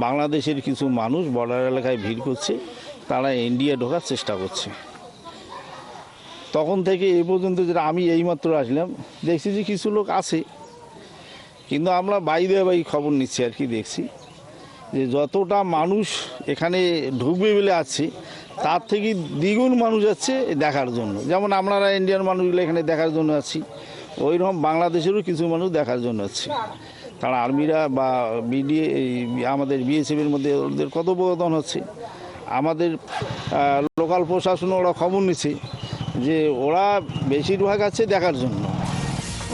বাংলাদেশের কিছু মানুষ বর্ডার এলাকায় ভিড় করছে, তারা ইন্ডিয়া ঢোকার চেষ্টা করছে। তখন থেকে এই পর্যন্ত যেটা আমি এইমাত্র আসলাম, দেখছি যে কিছু লোক আছে, কিন্তু আমরা বাইরে খবর নিচ্ছি আর কি, দেখছি যে যতটা মানুষ এখানে ঢুকবে বলে আছে তার থেকে দ্বিগুণ মানুষ যাচ্ছে দেখার জন্য। যেমন আপনারা ইন্ডিয়ান মানুষগুলো এখানে দেখার জন্য আছি, ওই রকম বাংলাদেশেরও কিছু মানুষ দেখার জন্য আছে। কারণ আর্মিরা বা বিডিএ আমাদের বিএসএফের মধ্যে ওদের কথোপকথন হচ্ছে, আমাদের লোকাল প্রশাসন ওরা খবর নিচ্ছে যে ওরা বেশিরভাগ আছে দেখার জন্য।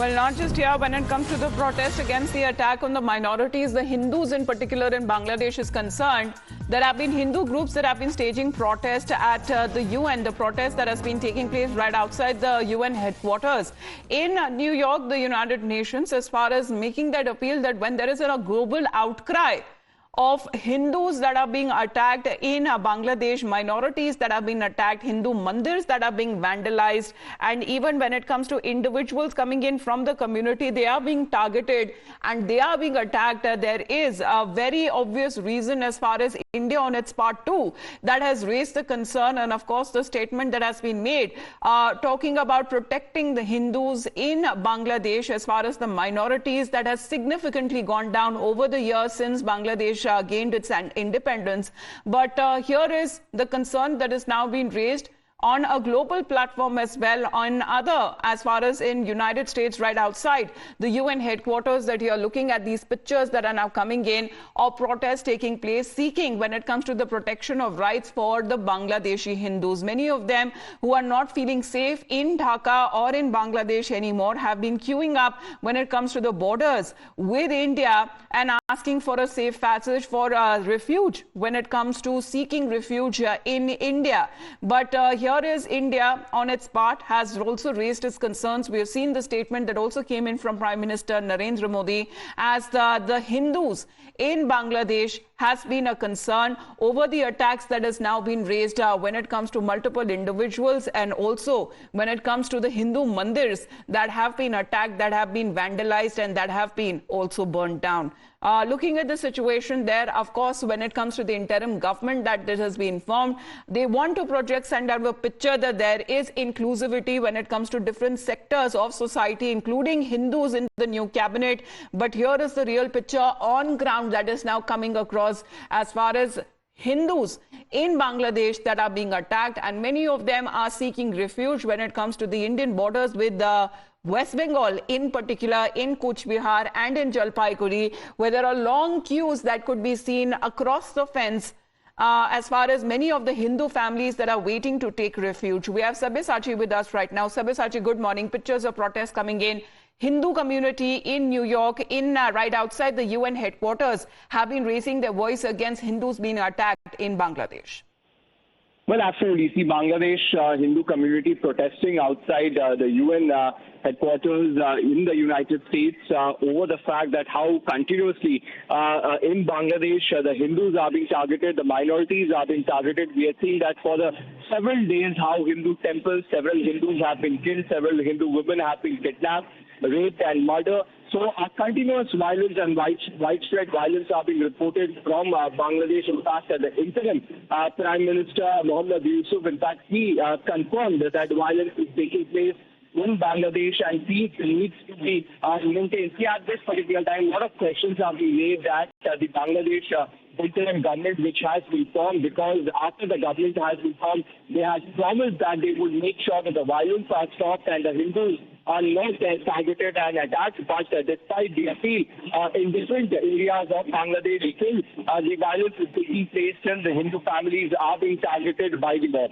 Well, not just here, when it comes to the protest against the attack on the minorities, the Hindus in particular in Bangladesh is concerned. There have been Hindu groups that have been staging protest at the UN, the protest that has been taking place right outside the UN headquarters in New York, the United Nations, as far as making that appeal that when there is a global outcry of Hindus that are being attacked in Bangladesh, minorities that are being attacked, Hindu mandirs that are being vandalized, and even when it comes to individuals coming in from the community, they are being targeted and they are being attacked. There is a very obvious reason as far as India on its part too that has raised the concern, and of course the statement that has been made talking about protecting the Hindus in Bangladesh as far as the minorities that has significantly gone down over the years since Bangladesh gained its independence. But here is the concern that is now being raised on a global platform as well, on other, as far as in United States, right outside the UN headquarters, that you are looking at these pictures that are now coming in of protests taking place, seeking when it comes to the protection of rights for the Bangladeshi Hindus. Many of them who are not feeling safe in Dhaka or in Bangladesh anymore have been queuing up when it comes to the borders with India and asking for a safe passage for refuge when it comes to seeking refuge in India. But here is India on its part has also raised its concerns. We have seen the statement that also came in from Prime Minister Narendra Modi as the Hindus in Bangladesh has been a concern over the attacks that has now been raised when it comes to multiple individuals, and also when it comes to the Hindu mandirs that have been attacked, that have been vandalized, and that have been also burned down. Looking at the situation there, of course, when it comes to the interim government that has been formed, they want to send out a picture that there is inclusivity when it comes to different sectors of society, including Hindus in the new cabinet. But here is the real picture on ground that is now coming across as far as Hindus in Bangladesh that are being attacked, and many of them are seeking refuge when it comes to the Indian borders with the West Bengal, in particular in Cooch Behar and in Jalpaiguri, where there are long queues that could be seen across the fence as far as many of the Hindu families that are waiting to take refuge. We have Sabyasachi with us right now. Sabyasachi, good morning. Pictures of protests coming in. Hindu community in New York, in right outside the UN headquarters, have been raising their voice against Hindus being attacked in Bangladesh. Well, absolutely. See, Bangladesh Hindu community protesting outside the UN headquarters in the United States over the fact that how continuously in Bangladesh the Hindus are being targeted, the minorities are being targeted. We are seeing that for the several days how Hindu temples, several Hindus have been killed, several Hindu women have been kidnapped, raped and murdered. So continuous violence and widespread violence are being reported from Bangladesh. In fact, the interim Prime Minister Mohammad Yusuf, in fact, he confirmed that violence is taking place in Bangladesh and peace needs to be maintained. See, at this particular time, a lot of questions are being raised at the Bangladesh interim government which has been formed, because after the government has been formed, they had promised that they would make sure that the violence are stopped and the Hindus are not targeted and attacked. But despite the appeal in different areas of Bangladesh, still the violence is taking place and the Hindu families are being targeted by the mob.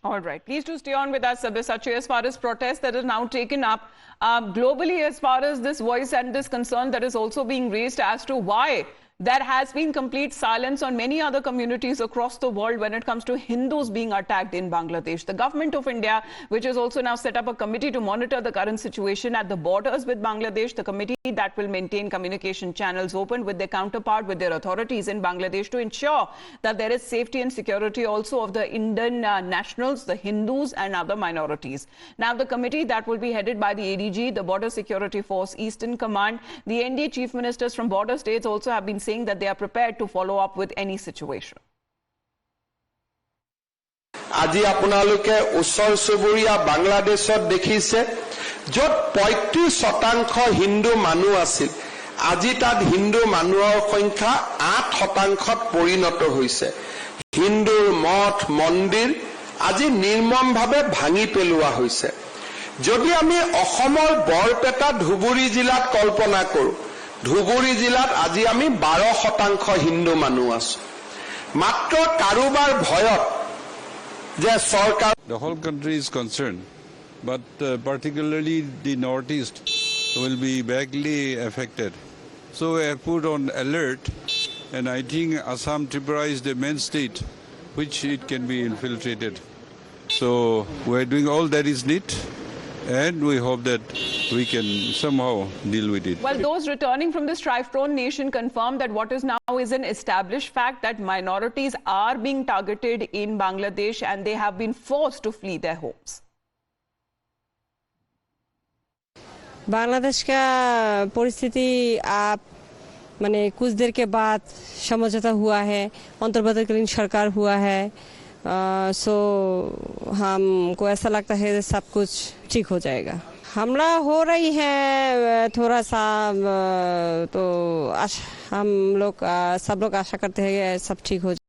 All right. Please do stay on with us, Sabyasachi, as far as protests that is now taken up globally, as far as this voice and this concern that is also being raised as to why there has been complete silence on many other communities across the world when it comes to Hindus being attacked in Bangladesh. The government of India, which has also now set up a committee to monitor the current situation at the borders with Bangladesh, the committee that will maintain communication channels open with their counterpart, with their authorities in Bangladesh, to ensure that there is safety and security also of the Indian nationals, the Hindus and other minorities. Now, the committee that will be headed by the ADG, the Border Security Force Eastern Command, the NDA chief ministers from border states also have been saying that they are prepared to follow up with any situation. আজি আপোনালোকে ওচৰ চুবুৰীয়া বাংলাদেশত দেখিছে য'ত 35% হিন্দু মানুহ আছিল আজি তাত হিন্দু মানুহৰ সংখ্যা 8%ত পৰিণত হৈছে হিন্দুৰ মঠ মন্দিৰ আজি নিৰ্মমভাৱে ভাঙি পেলোৱা হৈছে যদি আমি অসমৰ বৰপেটা ধুবুৰী জিলাত কল্পনা কৰো ধুবুৰী জিলাত আজি আমি 12% হিন্দু মানুহ আছো মাত্ৰ কাৰোবাৰ ভয়ত যে সরকার The whole country is concerned, but particularly the northeast will be badly affected. So we have put on alert, and I think Assam Tripura is the main state which it can be infiltrated. So we are doing all that is needed, and we hope that we can somehow deal with it. Well, those returning from the strife-prone nation confirmed that what is now is an established fact that minorities are being targeted in Bangladesh and they have been forced to flee their homes. Bangladesh का परिस्थिति आप माने कुछ देर के बाद समझौता हुआ है अंतर्वर्तीकालीन सरकार हुआ है सो हमको ऐसा लगता है सब कुछ ठीक हो जाएगा हमला हो रही है थोड़ा सा तो हम लोग सब लोग आशा करते हैं सब ठीक हो जाए